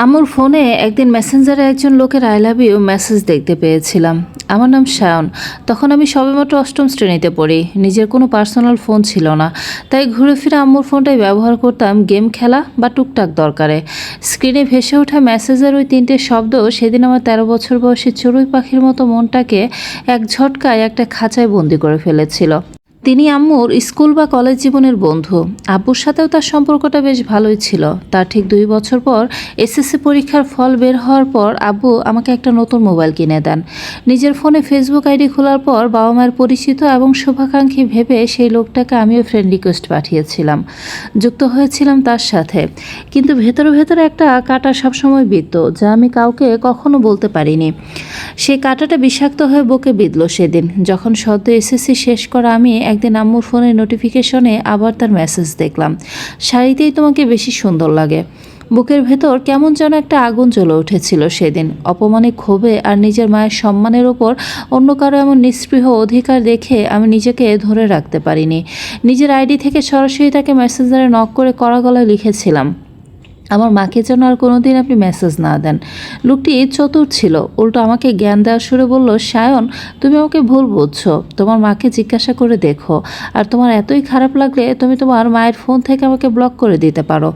আমার ফোনে একদিন মেসেঞ্জারে একজন লোকের আই লাভ ইউ মেসেজ দেখতে পেয়েছিলাম। আমার নাম সায়ন। তখন আমি সবেমাত্র অষ্টম শ্রেণীতে পড়ি। নিজের কোনো পার্সোনাল ফোন ছিল না, তাই ঘুরে ফিরে আম্মুর ফোনটাই ব্যবহার করতাম গেম খেলা বা টুকটাক দরকারে। স্ক্রিনে ভেসে ওঠা মেসেজের ওই তিনটে শব্দ সেদিন আমার ১৩ বছর বয়সী চড়ুই পাখির মতো মনটাকে এক ঝটকায় একটা খাঁচায় বন্দি করে ফেলেছিল। তিনি আম্মুর স্কুল বা কলেজ জীবনের বন্ধু। আব্বুর সাথেও তার সম্পর্কটা বেশ ভালোই ছিল। তার ঠিক ২ বছর পর এসএসসি পরীক্ষার ফল বের হওয়ার পর আব্বু আমাকে একটা নতুন মোবাইল কিনে দেন। নিজের ফোনে ফেসবুক আইডি খোলার পর বাবা মায়ের পরিচিত এবং শুভাকাঙ্ক্ষী ভেবে সেই লোকটাকে আমিও ফ্রেন্ড রিকোয়েস্ট পাঠিয়েছিলাম, যুক্ত হয়েছিলাম তার সাথে। কিন্তু ভেতরে ভেতরে একটা কাঁটা সবসময় বিঁধত, যা আমি কাউকে কখনো বলতে পারিনি। সেই কাঁটাটা বিষাক্ত হয়ে বুকে বিঁধল সেদিন, যখন সদ্য এসএসসি শেষ করা আমি একদিন আম্মুর ফোনের নোটিফিকেশনে আবার তার মেসেজ দেখলাম, শাড়িতেই তোমাকে বেশি সুন্দর লাগে। বুকের ভেতর কেমন যেন একটা আগুন জ্বলে উঠেছিল সেদিন। অপমানে, ক্ষোভে আর নিজের মায়ের সম্মানের ওপর অন্য কারো এমন নিস্পৃহ অধিকার দেখে আমি নিজেকে ধরে রাখতে পারিনি। নিজের আইডি থেকে সরাসরি তাকে মেসেঞ্জারে নক করে কড়া গলায় লিখেছিলাম, আমার মাকে যেন আর কোনোদিন আপনি মেসেজ না দেন। লোকটি চতুর ছিল, উল্টো আমাকে জ্ঞান দেওয়ার সুরে বলল, সায়ন, তুমি আমাকে ভুল বুঝছো। তোমার মাকে জিজ্ঞাসা করে দেখো, আর তোমার এতই খারাপ লাগলে তুমি তোমার মায়ের ফোন থেকে আমাকে ব্লক করে দিতে পারো।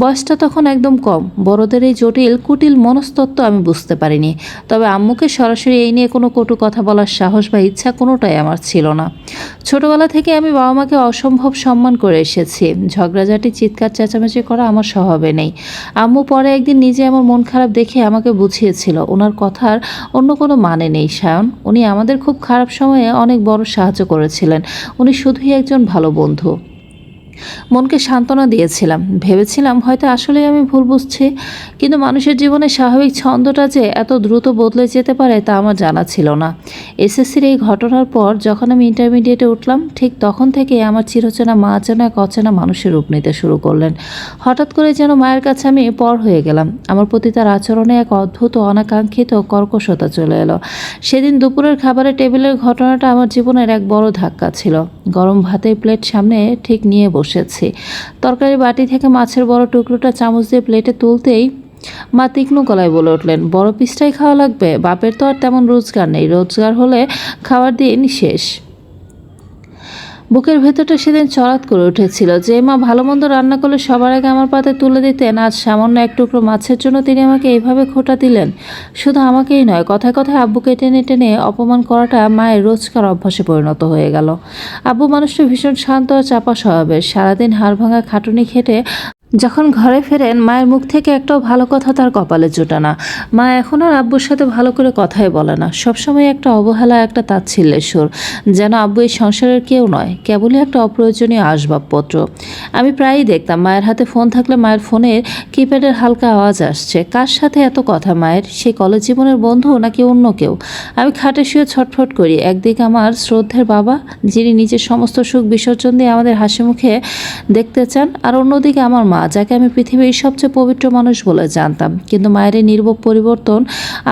বয়সটা তখন একদম কম, বড়দের এই জটিল কুটিল মনস্তত্ত্ব আমি বুঝতে পারিনি। তবে আম্মুকে সরাসরি এই নিয়ে কোনো কটু কথা বলার সাহস বা ইচ্ছা কোনোটাই আমার ছিল না। ছোটবেলা থেকে আমি বাবা মাকে অসম্ভব সম্মান করে এসেছি। ঝগড়াঝাটি, চিৎকার চেঁচামেচি করা আমার স্বভাবে নেই। আম্মু পরে একদিন নিজে আমার মন খারাপ দেখে আমাকে বুঝিয়েছিল, ওনার কথার অন্য কোনো মানে নেই সায়ন। উনি আমাদের খুব খারাপ সময়ে অনেক বড় সাহায্য করেছিলেন। উনি শুধুই একজন ভালো বন্ধু। মনকে সান্ত্বনা দিয়েছিলাম, ভেবেছিলাম হয়তো আসলেই আমি ভুল বুঝছি। কিন্তু মানুষের জীবনে স্বাভাবিক ছন্দটা যে এত দ্রুত বদলে যেতে পারে তা আমার জানা ছিল না। এসএসসির এই ঘটনার পর যখন আমি ইন্টারমিডিয়েটে উঠলাম, ঠিক তখন থেকে আমার চিরচেনা মা যেন এক অচেনা মানুষের রূপ নিতে শুরু করলেন। হঠাৎ করে যেন মায়ের কাছে আমি পর হয়ে গেলাম। আমার প্রতি তার আচরণে এক অদ্ভুত অনাকাঙ্ক্ষিত কর্কশতা চলে এলো। সেদিন দুপুরের খাবারের টেবিলের ঘটনাটা আমার জীবনের এক বড় ধাক্কা ছিল। গরম ভাতের প্লেট সামনে ঠিক নিয়ে বসেছি। তরকারি বাটি থেকে মাছের বড় টুকরোটা চামচ দিয়ে প্লেটে তুলতেই মা তীক্ষ্ণ গলায় বলে উঠলেন, বড় পিসটাই খাওয়া লাগবে? বাপের তো আর তেমন রোজগার নেই, রোজগার হলে খাওয়ার দিন শেষ। বুকের ভেতরটা সেদিন চড়াত করে উঠেছিল। যে মা ভালো মন্দ রান্না করলে সবার আগে আমার পাতে তুলে দিতেন, আজ সামান্য এক টুকরো মাছের জন্য তিনি আমাকে এইভাবে খোঁটা দিলেন। শুধু আমাকেই নয়, কথায় কথায় আব্বুকে টেনে টেনে অপমান করাটা মায়ের রোজকার অভ্যাসে পরিণত হয়ে গেল। আব্বু মানুষটা ভীষণ শান্ত আর চাপা স্বভাবের। সারাদিন হাড় ভাঙা খাটুনি খেটে যখন ঘরে ফেরেন, মায়ের মুখ থেকে একটাও ভালো কথা তার কপালে জোটে না। মা এখন আর আব্বুর সাথে ভালো করে কথাই বলে না। সবসময় একটা অবহেলা, একটা তাচ্ছিল্যের সুর, যেন আব্বু এই সংসারের কেউ নয়, কেবলই একটা অপ্রয়োজনীয় আসবাবপত্র। আমি প্রায়ই দেখতাম মায়ের হাতে ফোন থাকলে মায়ের ফোনের কিপ্যাডের হালকা আওয়াজ আসছে। কার সাথে এত কথা মায়ের? সেই কলেজ জীবনের বন্ধু নাকি অন্য কেউ? আমি খাটে শুয়ে ছটফট করি। একদিকে আমার শ্রদ্ধের বাবা, যিনি নিজের সমস্ত সুখ বিসর্জন দিয়ে আমাদের হাসি মুখে দেখতে চান, আর অন্যদিকে আমার মা, যাকে আমি পৃথিবীর সবচেয়ে পবিত্র মানুষ বলে জানতাম। কিন্তু মায়ের এই নির্মম পরিবর্তন,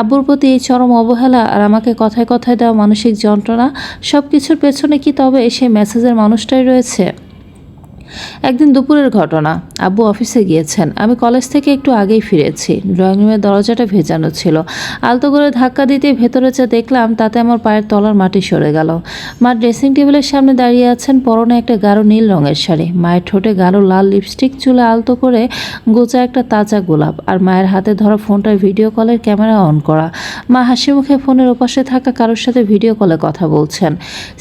আব্বুর প্রতি এই চরম অবহেলা আর আমাকে কথায় কথায় দেওয়া মানসিক যন্ত্রণা, সব কিছুর পেছনে কি তবে সেই মেসেজের মানুষটাই রয়েছে? একদিন দুপুরের ঘটনা। আব্বু অফিসে গিয়েছেন, আমি কলেজ থেকে একটু আগেই ফিরেছি। ড্রয়িং রুমের দরজাটা ভেজানো ছিল। আলতো করে ধাক্কা দিতে ভেতরে যা দেখলাম তাতে আমার পায়ের তলার মাটি সরে গেল। মা ড্রেসিং টেবিলের সামনে দাঁড়িয়ে আছেন, পরনে একটা গাঢ় নীল রঙের শাড়ি। মায়ের ঠোঁটে গাঢ় লাল লিপস্টিক, চুলে আলতো করে গোছা একটা তাজা গোলাপ, আর মায়ের হাতে ধরা ফোনটার ভিডিও কলের ক্যামেরা অন করা। মা হাসি মুখে ফোনের ওপাশে থাকা কারোর সাথে ভিডিও কলে কথা বলছেন।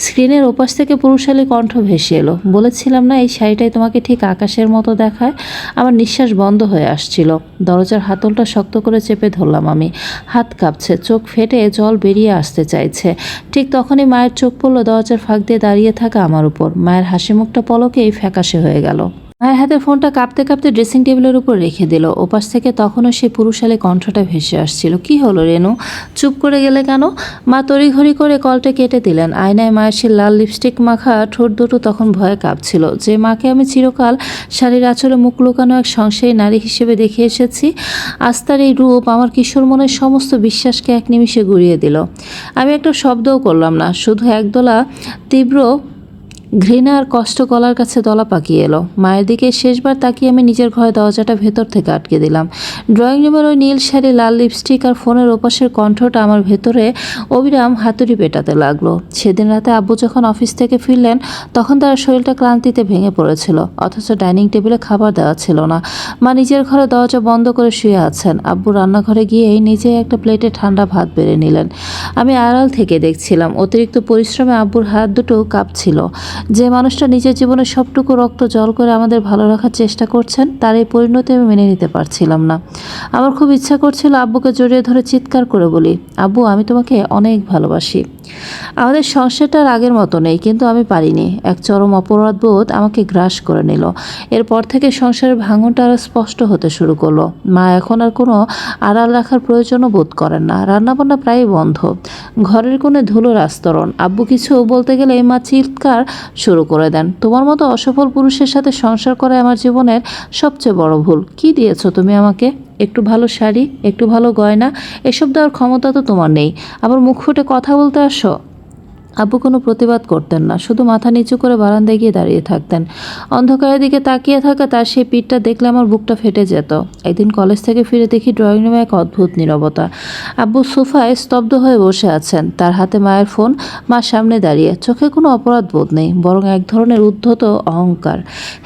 স্ক্রিনের ওপাশ থেকে পুরুষালী কণ্ঠ ভেসে এলো, বলেছিলাম না এই শাড়িটাই তোমাকে ঠিক আকাশের মতো দেখায়? আমার নিঃশ্বাস বন্ধ হয়ে আসছিল। দরজার হাতলটা শক্ত করে চেপে ধরলাম আমি। হাত কাঁপছে, চোখ ফেটে জল বেরিয়ে আসতে চাইছে। ঠিক তখনই মায়ের চোখ পড়ল দরজার ফাঁক দিয়ে দাঁড়িয়ে থাকা আমার উপর। মায়ের হাসি মুখটা পলকেই ফ্যাকাশে হয়ে গেল। মায়ের হাতে ফোনটা কাঁপতে কাঁপতে ড্রেসিং টেবিলের উপর রেখে দিল। ওপাশ থেকে তখনও সেই পুরুষালী কণ্ঠটা ভেসে আসছিল, কি হলো রেনু, চুপ করে গেলে কেন? মা তড়িঘড়ি করে কলটা কেটে দিলেন। আয়নায় মায়ের সেই লাল লিপস্টিক মাখা ঠোঁট দুটো তখন ভয়ে কাঁপছিল। যে মাকে আমি চিরকাল শাড়ির আঁচলে মুখ লুকানো এক সংসারী নারী হিসেবে দেখে এসেছি, আজ তার এই রূপ আমার কিশোর মনের সমস্ত বিশ্বাসকে এক নিমিষে গুঁড়িয়ে দিল। আমি একটা শব্দও করলাম না, শুধু একদলা তীব্র ঘৃণা আর কষ্ট গলার কাছে দলা পাকিয়ে এলো। মায়ের দিকে শেষবার তাকিয়ে আমি নিজের ঘরে দরজাটা ভেতর থেকে আটকে দিলাম। ড্রয়িং রুমের ওই নীল শাড়ি, লাল লিপস্টিক আর ফোনের ওপাশের কণ্ঠটা আমার ভেতরে অবিরাম হাতুড়ি পেটাতে লাগলো। সেদিন রাতে আব্বু যখন অফিস থেকে ফিরলেন তখন তার শরীরটা ক্লান্তিতে ভেঙে পড়েছিল, অথচ ডাইনিং টেবিলে খাবার দেওয়া ছিল না। মা নিজের ঘরে দরজা বন্ধ করে শুয়ে আছেন। আব্বু রান্নাঘরে গিয়েই নিজেই একটা প্লেটে ঠান্ডা ভাত বেড়ে নিলেন। আমি আড়াল থেকে দেখছিলাম। অতিরিক্ত পরিশ্রমে আব্বুর হাত দুটো কাঁপছিল। যে মানুষটা নিজের জীবনের সবটুকু রক্ত জল করে আমাদের ভালো রাখার চেষ্টা করছেন, তার এই পরিণতি আমি মেনে নিতে পারছিলাম না। আমার খুব ইচ্ছা করছিল আব্বুকে জড়িয়ে ধরে চিৎকার করে বলি, আব্বু আমি তোমাকে অনেক ভালোবাসি। আমাদের সংসারটা আর আগের মতো নেই, কিন্তু আমি পারিনি। এক চরম অপরাধবোধ আমাকে গ্রাস করে নিল। এরপর থেকে সংসারের ভাঙনটা আরও স্পষ্ট হতে শুরু করলো। মা এখন আর কোনো আড়াল রাখার প্রয়োজনও বোধ করেন না। রান্নাবান্না প্রায় বন্ধ, ঘরের কোণে ধুলোর আস্তরণ। আব্বু কিছু বলতে গেলে মা চিৎকার শুরু করে দেন, তোমার মতো অসফল পুরুষের সাথে সংসার করা আমার জীবনের সবচেয়ে বড় ভুল। কি দিয়েছো তুমি আমাকে? একটু ভালো শাড়ি, একটু ভালো গয়না, এসব দেওয়ার ক্ষমতা তো তোমার নেই, আবার মুখ ফুটে কথা বলতে আসো। আব্বু কোনো প্রতিবাদ করতেন না, শুধু মাথা নিচু করে বারান্দায় গিয়ে দাঁড়িয়ে থাকতেন। অন্ধকারের দিকে তাকিয়ে থাকা তার সেই পিঠটা দেখলে আমার বুকটা ফেটে যেত। একদিন কলেজ থেকে ফিরে দেখি ড্রয়িং রুমে এক অদ্ভুত নীরবতা। আব্বু সোফায় স্তব্ধ হয়ে বসে আছেন, তার হাতে মায়ের ফোন, মার সামনে দাঁড়িয়ে। চোখে কোনো অপরাধ বোধ নেই, বরং এক ধরনের উদ্ধত অহংকার।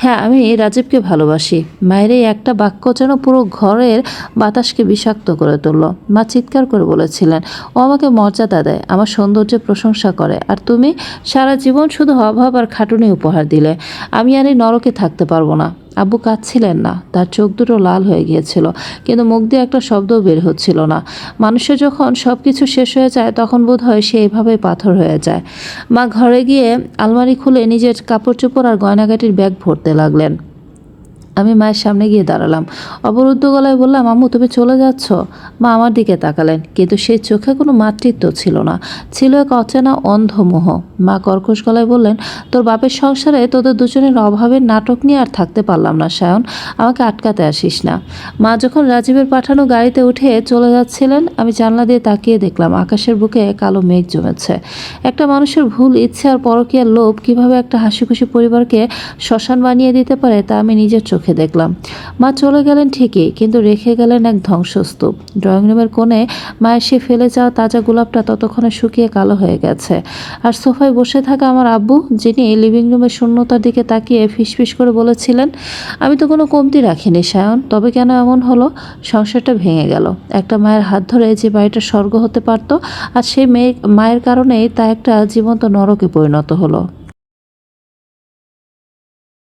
হ্যাঁ, আমি রাজীবকে ভালোবাসি। মায়ের এই একটা বাক্য যেন পুরো ঘরের বাতাসকে বিষাক্ত করে তুলল। মা চিৎকার করে বলেছিলেন, ও আমাকে মর্যাদা দেয়, আমার সৌন্দর্যের প্রশংসা করে, আর তুমি সারা জীবন শুধু অভাব আর খাটুনি উপহার দিলে। আমি আর এই নরকে থাকতে পারবো না। আব্বু কাঁদছিলেন না, তার চোখ দুটো লাল হয়ে গিয়েছিল, কিন্তু মুখ দিয়ে একটা শব্দও বের হচ্ছিল না। মানুষের যখন সব কিছু শেষ হয়ে যায় তখন বোধ হয় সে এভাবেই পাথর হয়ে যায়। মা ঘরে গিয়ে আলমারি খুলে নিজের কাপড় চোপড় আর গয়নাগাটির ব্যাগ ভরতে লাগলেন। আমি মায়ের সামনে গিয়ে দাঁড়ালাম, অবরুদ্ধ গলায় বললাম, আম্মু তুমি চলে যাচ্ছ? মা আমার দিকে তাকালেন, কিন্তু সেই চোখে কোনো মাতৃত্ব ছিল না, ছিল এক অচেনা অন্ধ মোহ। মা কর্কশ গলায় বললেন, তোর বাপের সংসারে তোদের দুজনের অভাবের নাটক নিয়ে আর থাকতে পারলাম না সায়ন, আমাকে আটকাতে আসিস না। মা যখন রাজীবের পাঠানো গাড়িতে উঠে চলে যাচ্ছিলেন, আমি জানলা দিয়ে তাকিয়ে দেখলাম আকাশের বুকে কালো মেঘ জমেছে। একটা মানুষের ভুল ইচ্ছে আর পরকীয়ার লোভ কিভাবে একটা হাসিখুশি পরিবারকে শ্মশান বানিয়ে দিতে পারে তা আমি নিজের চোখে দেখলাম। মা চলে গেলেন ঠিকই, কিন্তু রেখে গেলেন এক ধ্বংসস্তূপ। ড্রয়িং রুমের কোণে মায়ের সে ফেলে যাওয়া তাজা গোলাপটা ততক্ষণে শুকিয়ে কালো হয়ে গেছে। আর সোফায় বসে থাকা আমার আব্বু, যিনি লিভিং রুমের শূন্যতার দিকে তাকিয়ে ফিসফিস করে বলেছিলেন, আমি তো কোনো কমতি রাখিনি সায়ন, তবে কেন এমন হলো? সংসারটা ভেঙে গেল। একটা মায়ের হাত ধরে যে বাড়িটা স্বর্গ হতে পারত, আর সেই মায়ের কারণেই তা একটা জীবন্ত নরকে পরিণত হলো।